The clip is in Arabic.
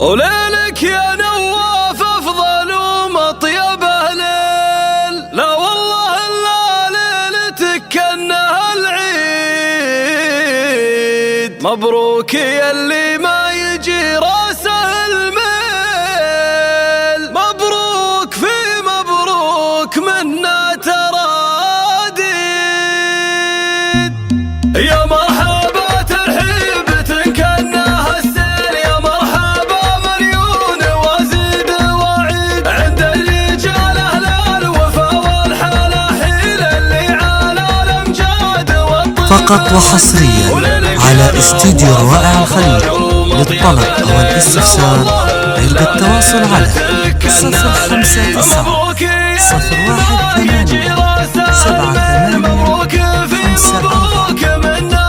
وليلك يا نواف أفضل ومطيب الليل، لا والله إلا ليلتك كأنها العيد. مبروك يا اللي ما يجي راسه الميل، مبروك في مبروك منا تراديد. يا مرحبا ترحيبة كأنها السيل، يا مرحبا مليون وزيد وعيد. عند الرجال أهل الوفا والحلاحيل اللي على الأمجاد والطيب. فقط وحصريا على استديو روائع الخليج. للطلب أو الاستفسار يرجى التواصل على 059 01 8 7 8 5 4.